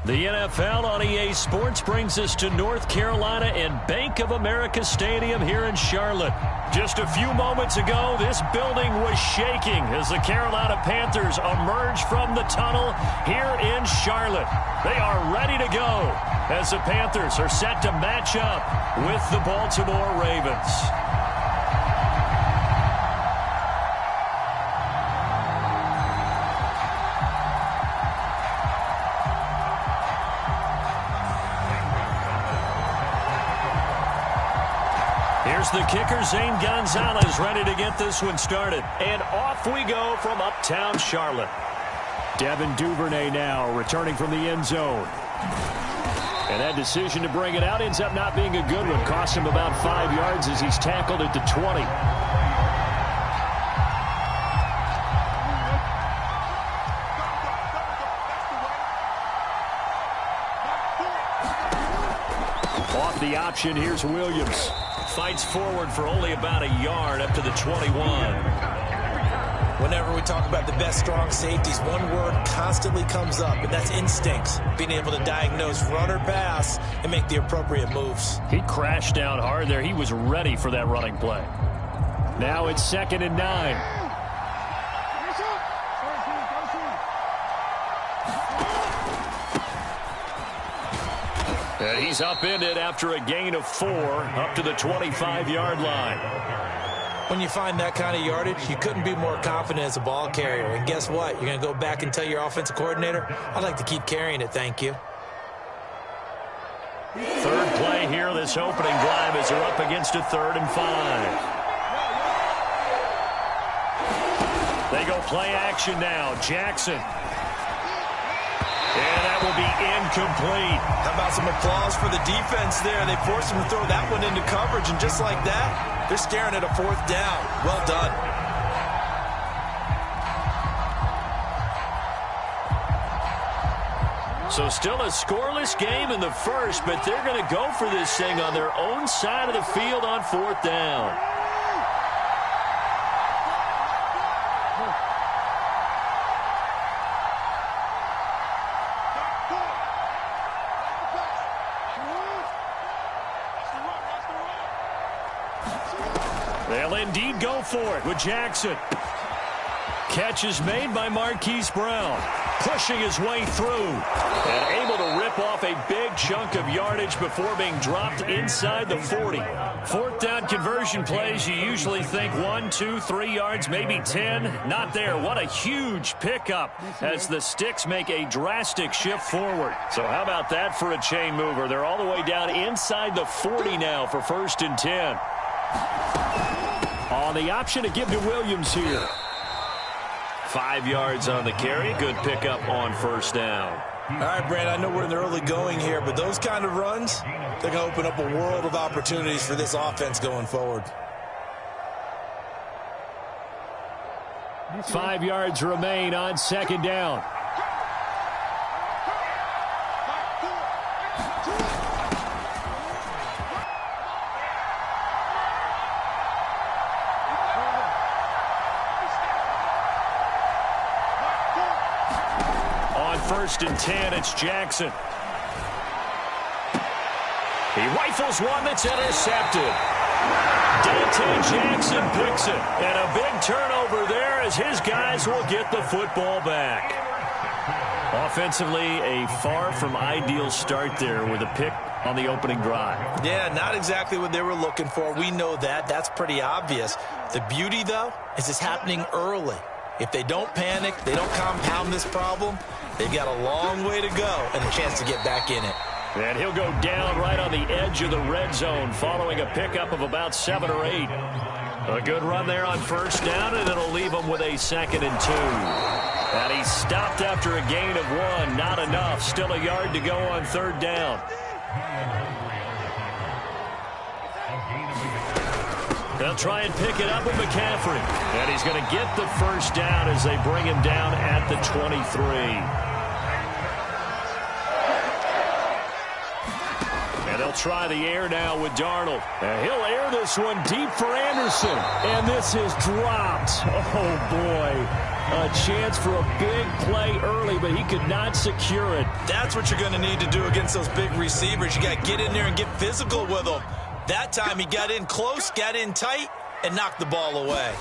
The NFL on EA Sports brings us to North Carolina and Bank of America Stadium here in Charlotte. Just a few moments ago, this building was shaking as the Carolina Panthers emerged from the tunnel here in Charlotte. They are ready to go as the Panthers are set to match up with the Baltimore Ravens. Here's the kicker, Zane Gonzalez, ready to get this one started. And off we go from uptown Charlotte. Devin Duvernay now returning from the end zone. And that decision to bring it out ends up not being a good one. Cost him about 5 yards as he's tackled at the 20. Off the option, here's Williams. Fights forward for only about a yard up to the 21. Whenever we talk about the best strong safeties, one word constantly comes up, and that's instincts. Being able to diagnose run or pass and make the appropriate moves. He crashed down hard there. He was ready for that running play. Now it's 2nd and 9. And he's upended after a gain of 4 up to the 25-yard line. When you find that kind of yardage, you couldn't be more confident as a ball carrier. And guess what? You're going to go back and tell your offensive coordinator, I'd like to keep carrying it, thank you. Third play here, this opening drive as they're up against a 3rd and 5. They go play action now. Jackson. And that will be incomplete. How about some applause for the defense there? They forced him to throw that one into coverage, and just like that, they're staring at a 4th down. Well done. So still a scoreless game in the first, but they're going to go for this thing on their own side of the field on 4th down. They'll indeed go for it with Jackson. Catch is made by Marquise Brown. Pushing his way through. And able to rip off a big chunk of yardage before being dropped inside the 40. 4th down conversion plays, you usually think 1, 2, 3 yards, maybe 10. Not there. What a huge pickup as the Sticks make a drastic shift forward. So how about that for a chain mover? They're all the way down inside the 40 now for 1st and 10. On the option to give to Williams here. 5 yards on the carry. Good pickup on 1st down. All right, Brand, I know we're in the early going here, but those kind of runs, they're going to open up a world of opportunities for this offense going forward. 5 yards remain on 2nd down. On 1st and 10, it's Jackson. He rifles one that's intercepted. Dante Jackson picks it. And a big turnover there as his guys will get the football back. Offensively, a far from ideal start there with a pick on the opening drive. Yeah, not exactly what they were looking for. We know that. That's pretty obvious. The beauty, though, is it's happening early. If they don't panic, they don't compound this problem, they've got a long way to go and a chance to get back in it. And he'll go down right on the edge of the red zone following a pickup of about 7 or 8. A good run there on 1st down, and it'll leave him with a 2nd and 2. And he stopped after a gain of 1. Not enough. Still a yard to go on 3rd down. They'll try and pick it up with McCaffrey. And he's going to get the 1st down as they bring him down at the 23. They'll try the air now with Darnold. And he'll air this one deep for Anderson. And this is dropped. Oh, boy. A chance for a big play early, but he could not secure it. That's what you're going to need to do against those big receivers. You got to get in there and get physical with them. That time he got in close, got in tight, and knocked the ball away.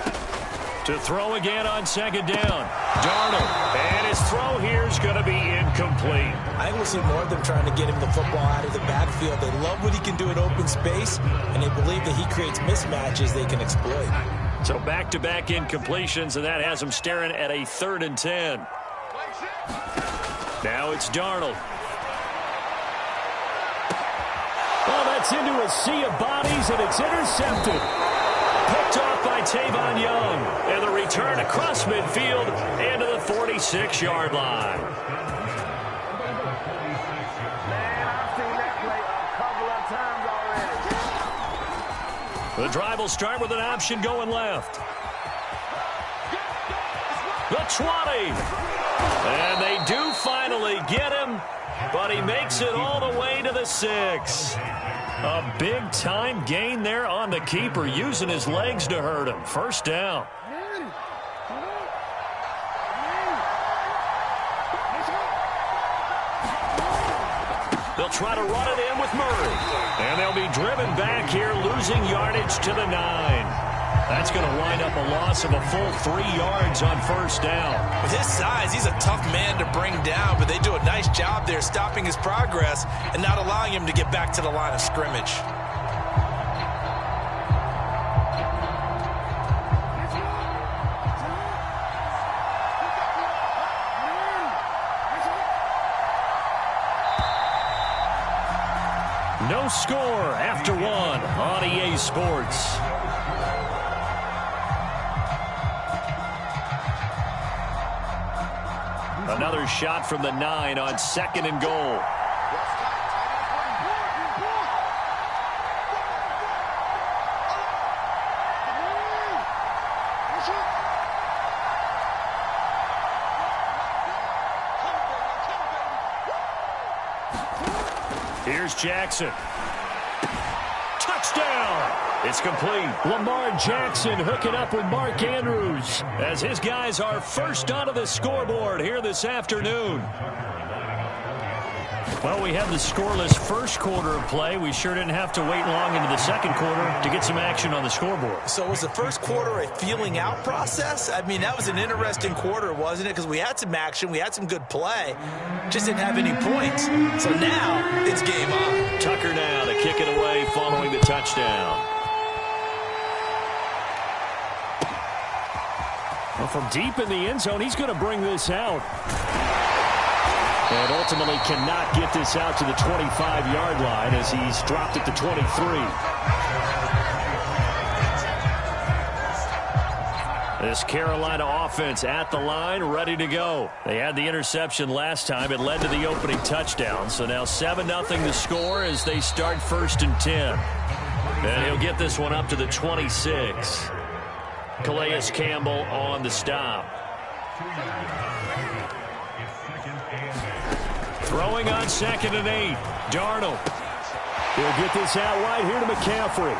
To throw again on second down. Darnold. And his throw here is going to be incomplete. I think we'll see more of them trying to get him the football out of the backfield. They love what he can do in open space, and they believe that he creates mismatches they can exploit. So back-to-back incompletions, and that has him staring at a 3rd and 10. Now it's Darnold. Well, that's into a sea of bodies, and it's intercepted. Picked off by Tavon Young. And the return across midfield and to the 46-yard line. The drive will start with an option going left. The 20. And they do finally get him, but he makes it all the way to the 6. A big-time gain there on the keeper, using his legs to hurt him. First down. They'll try to run it in with Murray. And they'll be driven back here, losing yardage to the 9. That's going to wind up a loss of a full 3 yards on first down. With his size, he's a tough man to bring down, but they do a nice job there stopping his progress and not allowing him to get back to the line of scrimmage. No score after 1 on EA Sports. Another shot from the 9 on 2nd and goal. Here's Jackson. Touchdown! It's complete. Lamar Jackson hooking up with Mark Andrews as his guys are first onto the scoreboard here this afternoon. Well, we had the scoreless first quarter of play. We sure didn't have to wait long into the second quarter to get some action on the scoreboard. So was the first quarter a feeling out process? I mean, that was an interesting quarter, wasn't it? Because we had some action, we had some good play, just didn't have any points. So now it's game on. Tucker now to kick it away following the touchdown. Well, from deep in the end zone, he's going to bring this out. And ultimately cannot get this out to the 25-yard line as he's dropped at the 23. This Carolina offense at the line, ready to go. They had the interception last time. It led to the opening touchdown. So now 7-0 the score as they start 1st and 10. And he'll get this one up to the 26. Calais Campbell on the stop. Throwing on 2nd and 8. Darnold. He'll get this out wide here to McCaffrey.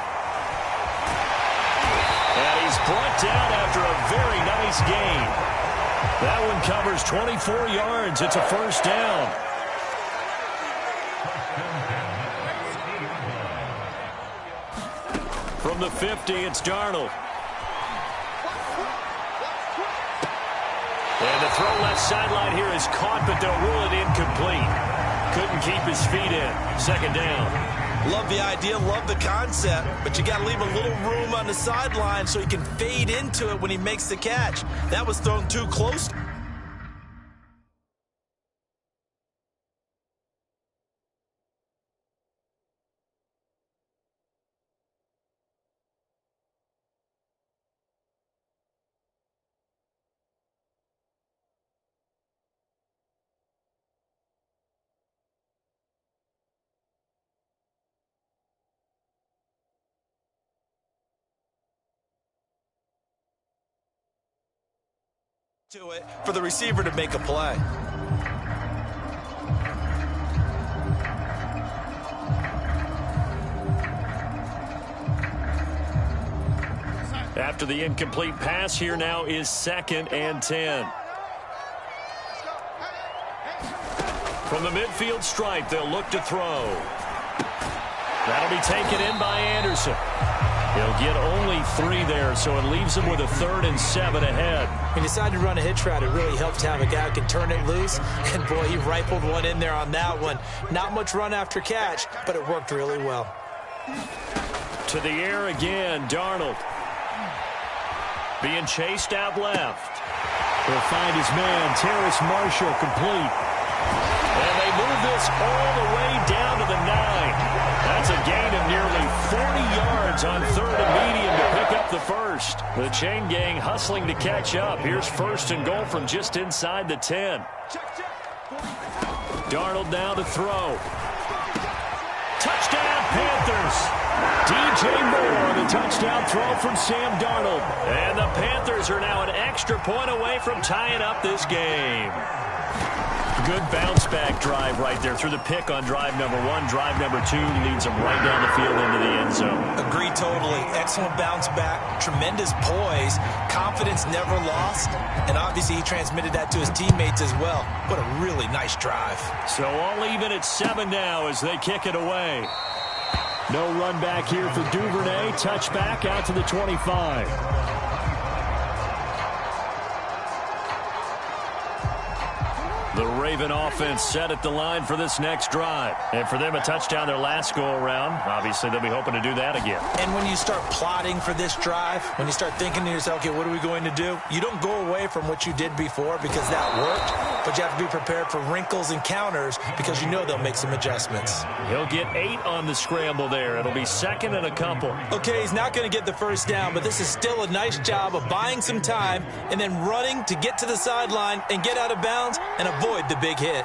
And he's brought down after a very nice gain. That one covers 24 yards. It's a first down. From the 50, it's Darnold. And the throw left sideline here is caught, but they'll rule it incomplete. Couldn't keep his feet in. 2nd down. Love the idea, love the concept, but you got to leave a little room on the sideline so he can fade into it when he makes the catch. That was thrown too close. To it for the receiver to make a play. After the incomplete pass, here now is 2nd and 10. From the midfield stripe, they'll look to throw. That'll be taken in by Anderson. He'll get only 3 there, so it leaves him with a 3rd and 7 ahead. He decided to run a hitch route. It really helps to have a guy who can turn it loose. And, boy, he rifled one in there on that one. Not much run after catch, but it worked really well. To the air again, Darnold. Being chased out left. He'll find his man, Terrace Marshall, complete. And they move this all the way down to the 9. That's a gain of nearly 40 yards on 3rd and medium to pick up the first. The chain gang hustling to catch up. Here's 1st and goal from just inside the 10. Darnold now to throw. Touchdown, Panthers. DJ Moore, the touchdown throw from Sam Darnold. And the Panthers are now an extra point away from tying up this game. Good bounce-back drive right there through the pick on drive number 1. Drive number 2 leads them right down the field into the end zone. Agree totally. Excellent bounce back. Tremendous poise. Confidence never lost. And obviously he transmitted that to his teammates as well. What a really nice drive. So all even at 7 now as they kick it away. No run back here for Duvernay. Touchback out to the 25. The Raven offense set at the line for this next drive. And for them, a touchdown their last go-around. Obviously, they'll be hoping to do that again. And when you start plotting for this drive, when you start thinking to yourself, okay, what are we going to do? You don't go away from what you did before because that worked. But you have to be prepared for wrinkles and counters because you know they'll make some adjustments. He'll get 8 on the scramble there. It'll be 2nd and a couple. Okay, he's not going to get the first down, but this is still a nice job of buying some time and then running to get to the sideline and get out of bounds and avoid the big hit.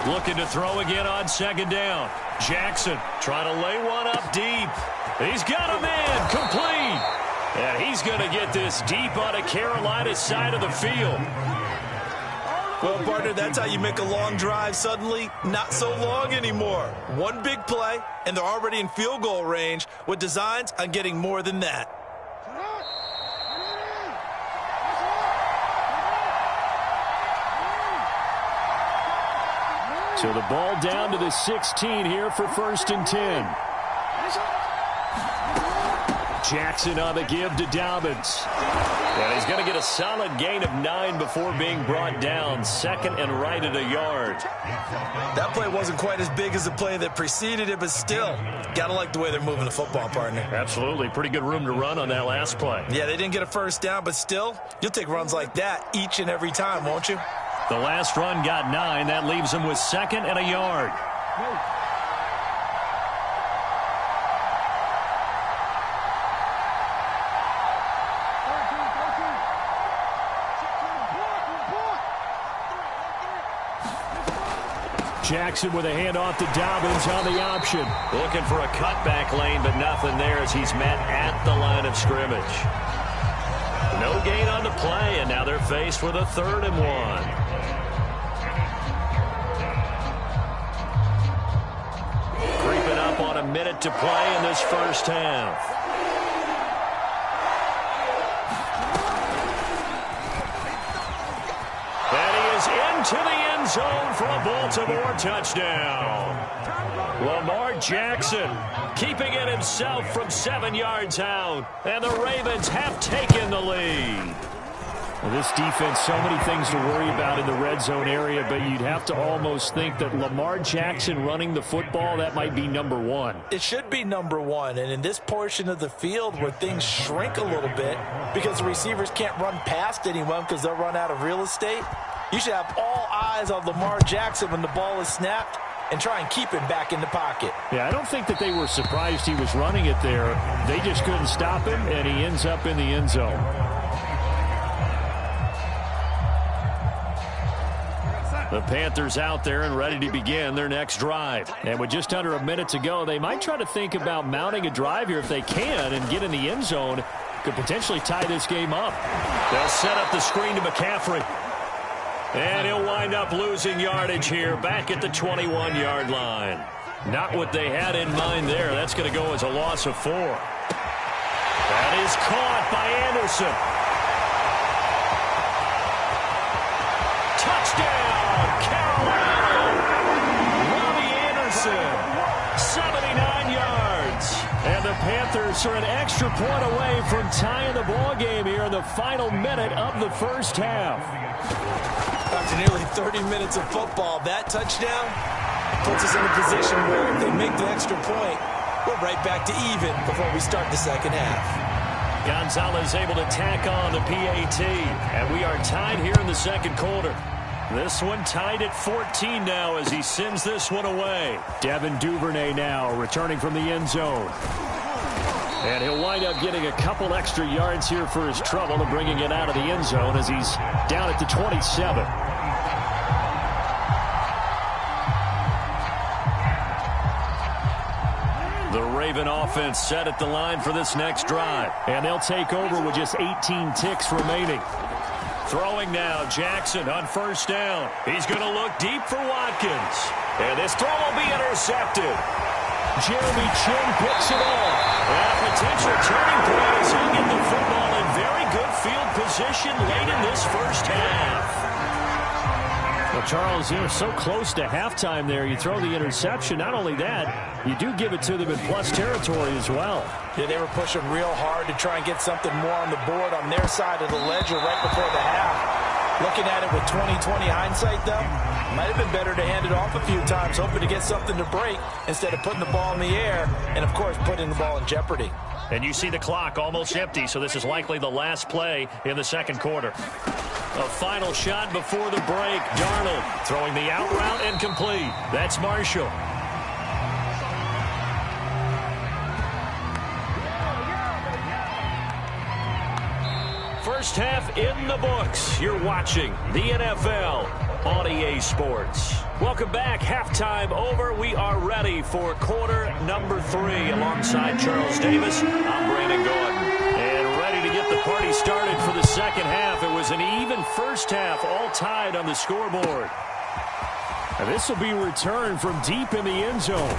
Looking to throw again on 2nd down. Jackson trying to lay one up deep. He's got a man complete. And he's going to get this deep on a Carolina side of the field. Well, partner, that's how you make a long drive suddenly not so long anymore. One big play, and they're already in field goal range with designs on getting more than that. So the ball down to the 16 here for 1st and 10. Jackson on the give to Dobbins. And he's going to get a solid gain of 9 before being brought down. 2nd and right at a yard. That play wasn't quite as big as the play that preceded it, but still, got to like the way they're moving the football, partner. Absolutely. Pretty good room to run on that last play. Yeah, they didn't get a first down, but still, you'll take runs like that each and every time, won't you? The last run got 9. That leaves him with 2nd and a yard. Jackson with a handoff to Dobbins on the option. Looking for a cutback lane, but nothing there as he's met at the line of scrimmage. No gain on the play, and now they're faced with a 3rd and 1. Creeping up on a minute to play in this first half. And he is into the end zone for a Baltimore touchdown. Lamar Jackson keeping it himself from 7 yards out. And the Ravens have taken the lead. Well, this defense, so many things to worry about in the red zone area, but you'd have to almost think that Lamar Jackson running the football, that might be number 1. It should be number 1, and in this portion of the field where things shrink a little bit because the receivers can't run past anyone because they'll run out of real estate, you should have all eyes on Lamar Jackson when the ball is snapped and try and keep him back in the pocket. Yeah, I don't think that they were surprised he was running it there. They just couldn't stop him, and he ends up in the end zone. The Panthers out there and ready to begin their next drive. And with just under a minute to go, they might try to think about mounting a drive here if they can and get in the end zone. Could potentially tie this game up. They'll set up the screen to McCaffrey. And he'll wind up losing yardage here back at the 21-yard line. Not what they had in mind there. That's going to go as a loss of 4. That is caught by Anderson. Touchdown, Carolina! Robbie Anderson, 79 yards. And the Panthers are an extra point away from tying the ball game here in the final minute of the first half. After nearly 30 minutes of football, that touchdown puts us in a position where if they make the extra point, we're right back to even before we start the second half. Gonzalez able to tack on the PAT, and we are tied here in the second quarter. This one tied at 14 now as he sends this one away. Devin Duvernay now returning from the end zone. And he'll wind up getting a couple extra yards here for his trouble and bringing it out of the end zone as he's down at the 27. The Raven offense set at the line for this next drive. And they'll take over with just 18 ticks remaining. Throwing now, Jackson on first down. He's going to look deep for Watkins. And this throw will be intercepted. Jeremy Chin picks it off. And potential turning point as he'll get the football in very good field position late in this first half. Well, Charles, you're so close to halftime there. You throw the interception. Not only that, you do give it to them in plus territory as well. Yeah, they were pushing real hard to try and get something more on the board on their side of the ledger right before the half. Looking at it with 20/20 hindsight, though, might have been better to hand it off a few times, hoping to get something to break instead of putting the ball in the air and, of course, putting the ball in jeopardy. And you see the clock almost empty, so this is likely the last play in the second quarter. A final shot before the break. Darnold throwing the out route and complete. That's Marshall. First half in the books. You're watching the NFL on EA Sports. Welcome back. Halftime over. We are ready for quarter number 3 alongside Charles Davis. I'm Brandon Gordon. And ready to get the party started for the second half. It was an even first half, all tied on the scoreboard. And this will be returned from deep in the end zone.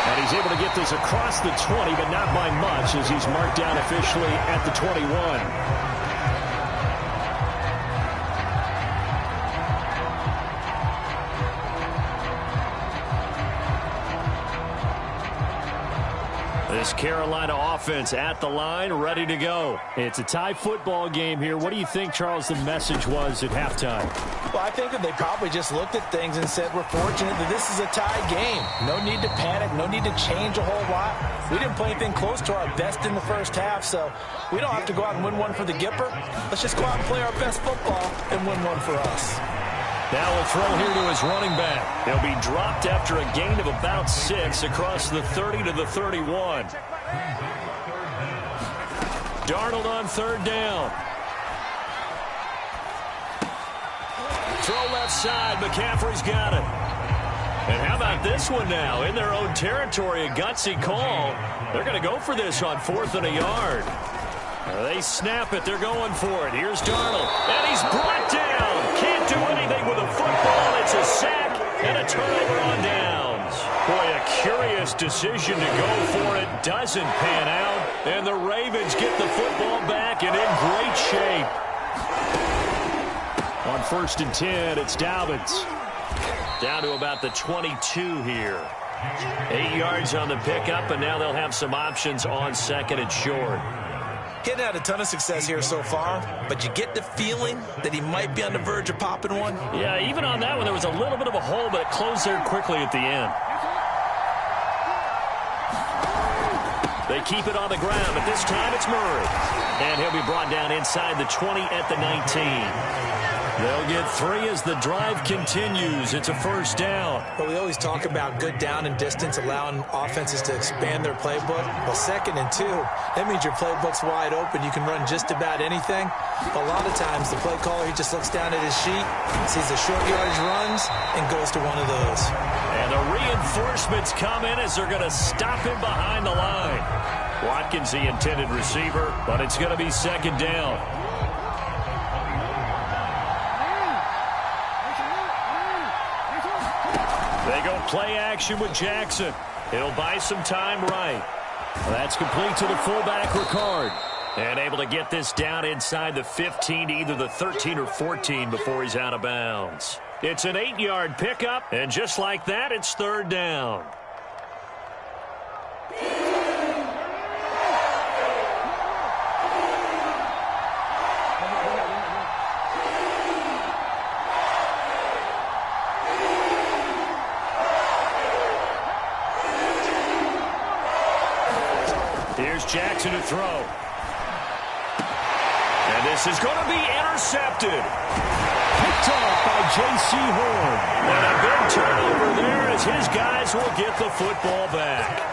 And he's able to get this across the 20, but not by much as he's marked down officially at the 21. This Carolina offense at the line, ready to go. It's a tie football game here. What do you think, Charles, the message was at halftime? Well, I think that they probably just looked at things and said, we're fortunate that this is a tie game. No need to panic, no need to change a whole lot. We didn't play anything close to our best in the first half, so we don't have to go out and win one for the Gipper. Let's just go out and play our best football and win one for us. Now we'll throw here to his running back. He'll be dropped after a gain of about 6 across the 30 to the 31. Darnold on third down. Throw left side. McCaffrey's got it. And how about this one now? In their own territory, a gutsy call. They're going to go for this on 4th and a yard. They snap it. They're going for it. Here's Darnold. And he's brought down. Can't do anything with a football. It's a sack and a turnover on downs. Boy, a curious decision to go for it. Doesn't pan out. And the Ravens get the football back and in great shape. On 1st and 10, it's Dobbins. Down to about the 22 here. 8 yards on the pickup, and now they'll have some options on 2nd and short. Getting had a ton of success here so far, but you get the feeling that he might be on the verge of popping one. Yeah, even on that one, there was a little bit of a hole, but it closed there quickly at the end. They keep it on the ground, but this time it's Murray. And he'll be brought down inside the 20 at the 19. They'll get 3 as the drive continues. It's a first down. Well, we always talk about good down and distance, allowing offenses to expand their playbook. Well, 2nd and 2, that means your playbook's wide open. You can run just about anything. A lot of times, the play caller, he just looks down at his sheet, sees the short yardage runs, and goes to one of those. And the reinforcements come in as they're going to stop him behind the line. Watkins, the intended receiver, but it's going to be 2nd down. They They go play action with Jackson. He'll buy some time right. That's complete to the fullback, Ricard. And able to get this down inside the 15 to either the 13 or 14 before he's out of bounds. It's an 8-yard pickup, and just like that, it's third down. Here's Jackson to throw. And this is going to be intercepted. Picked off by J.C. Horn. And a big turnover there as his guys will get the football back.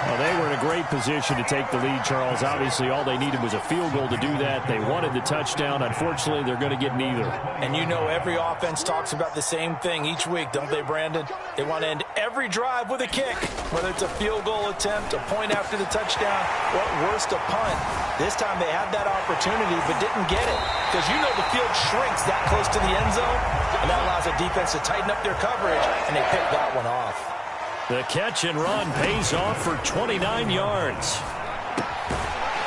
Well, they were in a great position to take the lead, Charles. Obviously, all they needed was a field goal to do that. They wanted the touchdown. Unfortunately, they're going to get neither. And you know every offense talks about the same thing each week, don't they, Brandon? They want to end every drive with a kick, whether it's a field goal attempt, a point after the touchdown, or at worst, a punt. This time they had that opportunity but didn't get it because you know the field shrinks that close to the end zone, and that allows the defense to tighten up their coverage, and they picked that one off. The catch and run pays off for 29 yards.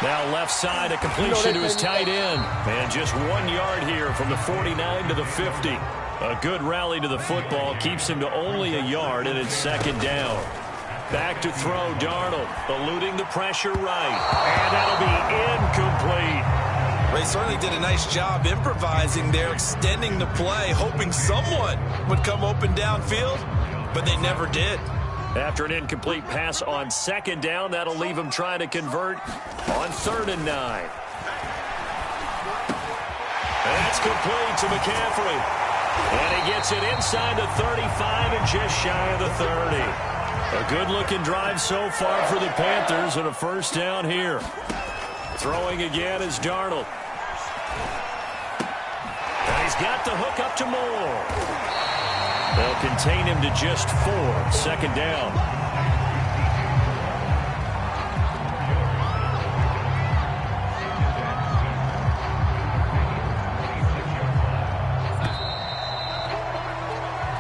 Now left side, a completion to his tight end. And just 1 yard here from the 49 to the 50. A good rally to the football keeps him to only a yard, and it's second down. Back to throw, Darnold, eluding the pressure right. And that'll be incomplete. They certainly did a nice job improvising there, extending the play, hoping someone would come open downfield, but they never did. After an incomplete pass on second down, that'll leave him trying to convert on 3rd and 9. That's complete to McCaffrey. And he gets it inside the 35 and just shy of the 30. A good-looking drive so far for the Panthers and a first down here. Throwing again is Darnold. And he's got the hook up to Moore. They'll contain him to just 4. Second down.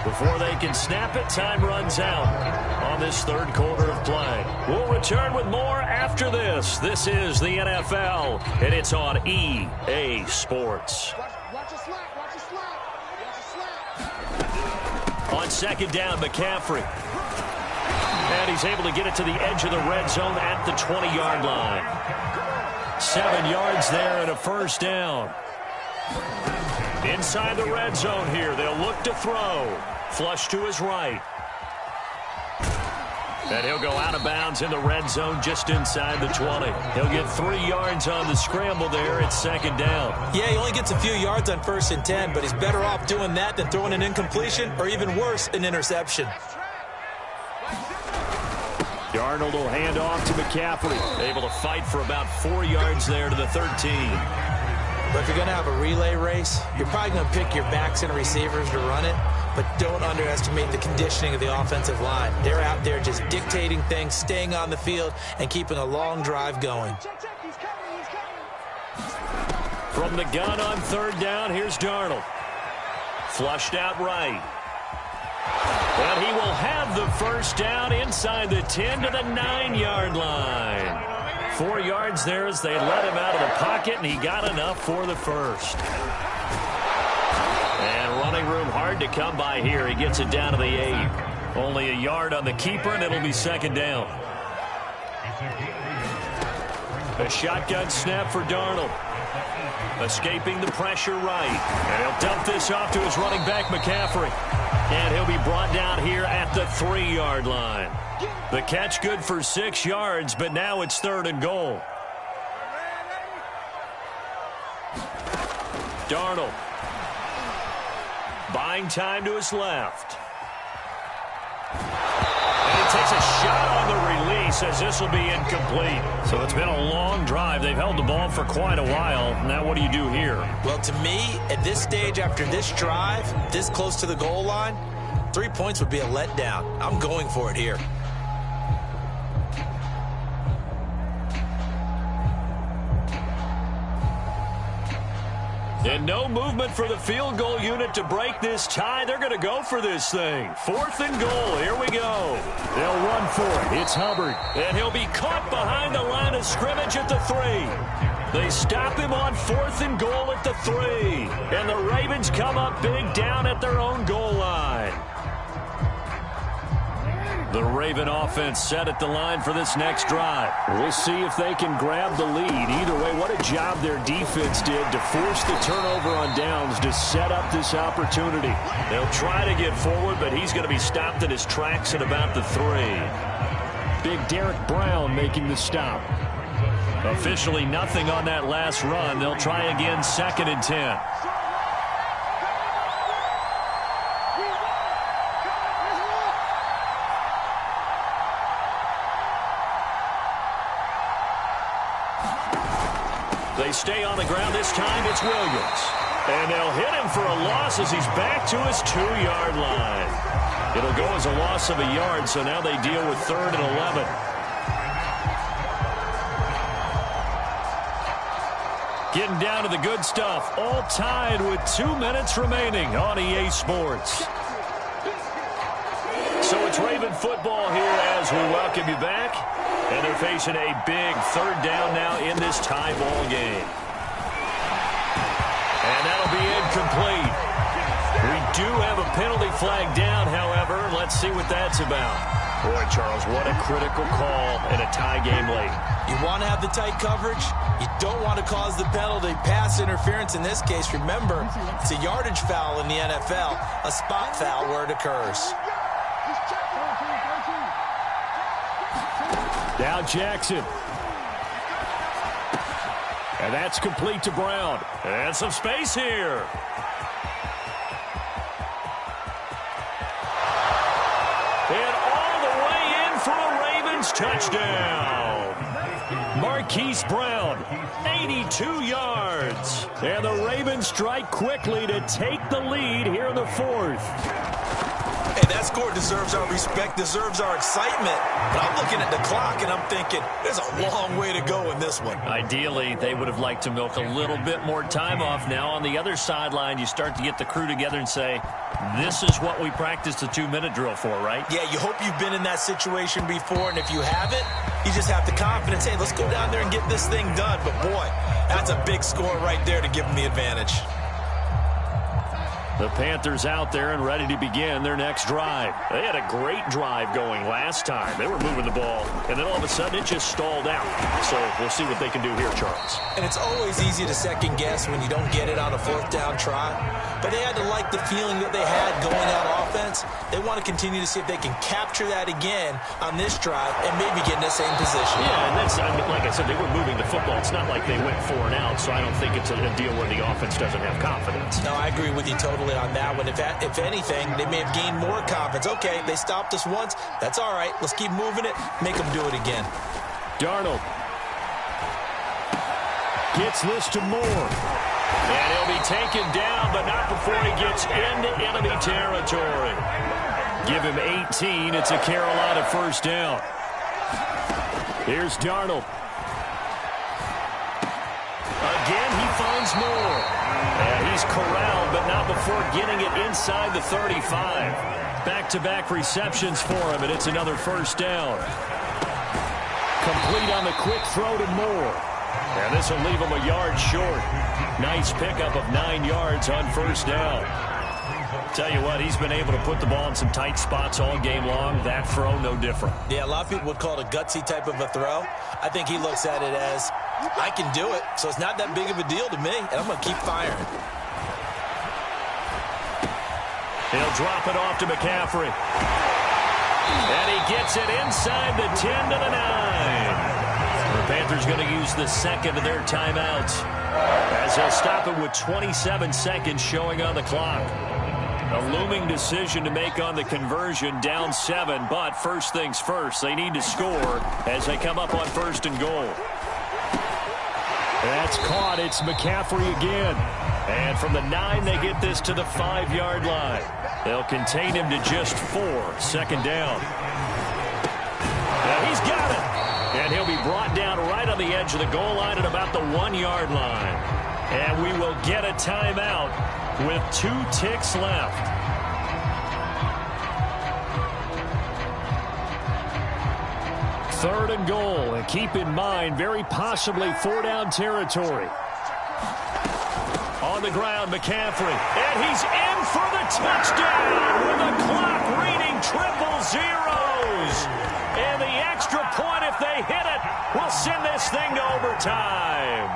Before they can snap it, time runs out on this third quarter of play. We'll return with more after this. This is the NFL, and it's on EA Sports. On second down, McCaffrey. And he's able to get it to the edge of the red zone at the 20-yard line. 7 yards there and a first down. Inside the red zone here, they'll look to throw. Flush to his right. And he'll go out of bounds in the red zone just inside the 20. He'll get 3 yards on the scramble there at second down. Yeah, he only gets a few yards on 1st and 10, but he's better off doing that than throwing an incompletion or even worse, an interception. Darnold will hand off to McCaffrey. Able to fight for about 4 yards there to the 13. But if you're going to have a relay race, you're probably going to pick your backs and receivers to run it. But don't underestimate the conditioning of the offensive line. They're out there just dictating things, staying on the field, and keeping a long drive going. From the gun on 3rd down, here's Darnold. Flushed out right. And he will have the first down inside the 10 to the 9-yard line. 4 yards there as they let him out of the pocket, and he got enough for the first. And running room hard to come by here. He gets it down to the 8. Only a yard on the keeper, and it'll be second down. A shotgun snap for Darnold. Escaping the pressure right. And he'll dump this off to his running back, McCaffrey. And he'll be brought down here at the 3-yard line. The catch good for 6 yards, but now it's 3rd and goal. Darnold. Buying time to his left. And he takes a shot on the release as this will be incomplete. So it's been a long drive. They've held the ball for quite a while. Now what do you do here? Well, to me, at this stage after this drive, this close to the goal line, 3 points would be a letdown. I'm going for it here. And no movement for the field goal unit to break this tie. They're going to go for this thing. 4th and goal. Here we go. They'll run for it. It's Hubbard. And he'll be caught behind the line of scrimmage at the 3. They stop him on 4th and goal at the 3. And the Ravens come up big down at their own goal line. The Raven offense set at the line for this next drive. We'll see if they can grab the lead. Either way, what a job their defense did to force the turnover on downs to set up this opportunity. They'll try to get forward, but he's going to be stopped in his tracks at about the 3. Big Derek Brown making the stop. Officially nothing on that last run. They'll try again 2nd and 10. They stay on the ground. This time it's Williams. And they'll hit him for a loss as he's back to his 2-yard line. It'll go as a loss of a yard, so now they deal with 3rd and 11. Getting down to the good stuff. All tied with 2 minutes remaining on EA Sports. So it's Raven football here as we welcome you back. And they're facing a big 3rd down now in this tie ball game. And that'll be incomplete. We do have a penalty flag down, however. Let's see what that's about. Boy, Charles, what a critical call in a tie game late. You want to have the tight coverage. You don't want to cause the penalty. Pass interference in this case. Remember, it's a yardage foul in the NFL, a spot foul where it occurs. Now Jackson. And that's complete to Brown. And some space here. And all the way in for a Ravens touchdown. Marquise Brown, 82 yards. And the Ravens strike quickly to take the lead here in the 4th. Hey, that score deserves our respect, deserves our excitement. But I'm looking at the clock, and I'm thinking, there's a long way to go in this one. Ideally, they would have liked to milk a little bit more time off. Now, on the other sideline, you start to get the crew together and say, this is what we practiced the 2-minute drill for, right? Yeah, you hope you've been in that situation before, and if you haven't, you just have the confidence, hey, let's go down there and get this thing done. But, boy, that's a big score right there to give them the advantage. The Panthers out there and ready to begin their next drive. They had a great drive going last time. They were moving the ball, and then all of a sudden it just stalled out. So we'll see what they can do here, Charles. And it's always easy to second guess when you don't get it on a 4th down try. But they had to like the feeling that they had going out offense. They want to continue to see if they can capture that again on this drive and maybe get in the same position. Yeah, and that's, I mean, like I said, they were moving the football. It's not like they went 4 and out, so I don't think it's a deal where the offense doesn't have confidence. No, I agree with you totally on that one. If anything, they may have gained more confidence. Okay, they stopped us once. That's all right. Let's keep moving it. Make them do it again. Darnold gets this to Moore. And he'll be taken down, but not before he gets into enemy territory. Give him 18. It's a Carolina 1st down. Here's Darnold. Again, he finds Moore. And he's corralled, but not before getting it inside the 35. Back-to-back receptions for him, and it's another 1st down. Complete on the quick throw to Moore. And this will leave him a yard short. Nice pickup of 9 yards on 1st down. Tell you what, he's been able to put the ball in some tight spots all game long. That throw, no different. Yeah, a lot of people would call it a gutsy type of a throw. I think he looks at it as, I can do it, so it's not that big of a deal to me, and I'm going to keep firing. He'll drop it off to McCaffrey. And he gets it inside the 10 to the 9. The Panthers going to use the 2nd of their timeouts as they'll stop it with 27 seconds showing on the clock. A looming decision to make on the conversion, down 7, but first things first, they need to score as they come up on 1st and goal. That's caught. It's McCaffrey again. And from the 9, they get this to the 5-yard line. They'll contain him to just 4, 2nd down. Now he's got it. And he'll be brought down right on the edge of the goal line at about the 1-yard line. And we will get a timeout with 2 ticks left. Third and goal, and keep in mind, very possibly 4-down territory. On the ground, McCaffrey, and he's in for the touchdown with the clock reading triple zeros. And the extra point, if they hit it, will send this thing to overtime.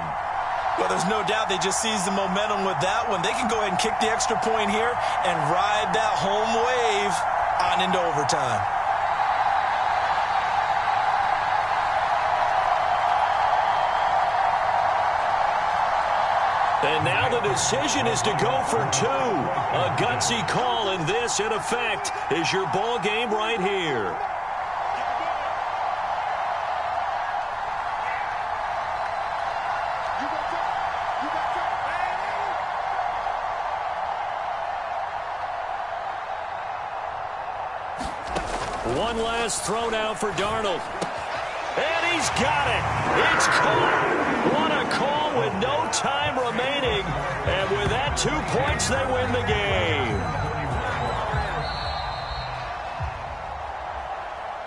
Well, there's no doubt they just seized the momentum with that one. They can go ahead and kick the extra point here and ride that home wave on into overtime. And now the decision is to go for 2. A gutsy call, and this, in effect, is your ball game right here. One last throw now for Darnold. And he's got it. It's caught. What a call with no time remaining. And with that 2 points, they win the game.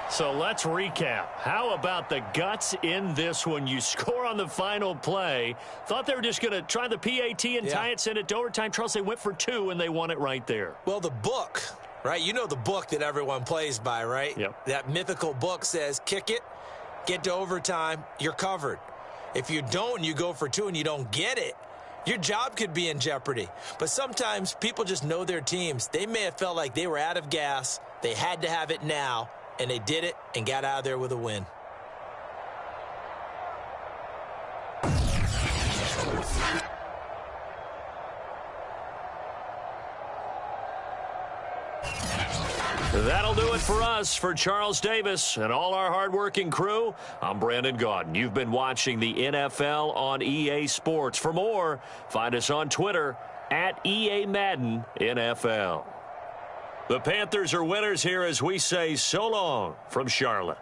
So let's recap. How about the guts in this one? You score on the final play. Thought they were just going to try the PAT and tie it, send it to overtime. Charles, they went for 2, and they won it right there. Well, the book, right? You know the book that everyone plays by, right? Yep. That mythical book says, kick it, get to overtime, you're covered. If you don't and you go for 2 and you don't get it, your job could be in jeopardy. But sometimes people just know their teams. They may have felt like they were out of gas. They had to have it now, and they did it and got out of there with a win. That'll do it for us. For Charles Davis and all our hardworking crew, I'm Brandon Gaudin. You've been watching the NFL on EA Sports. For more, find us on Twitter at EA Madden NFL. The Panthers are winners here as we say so long from Charlotte.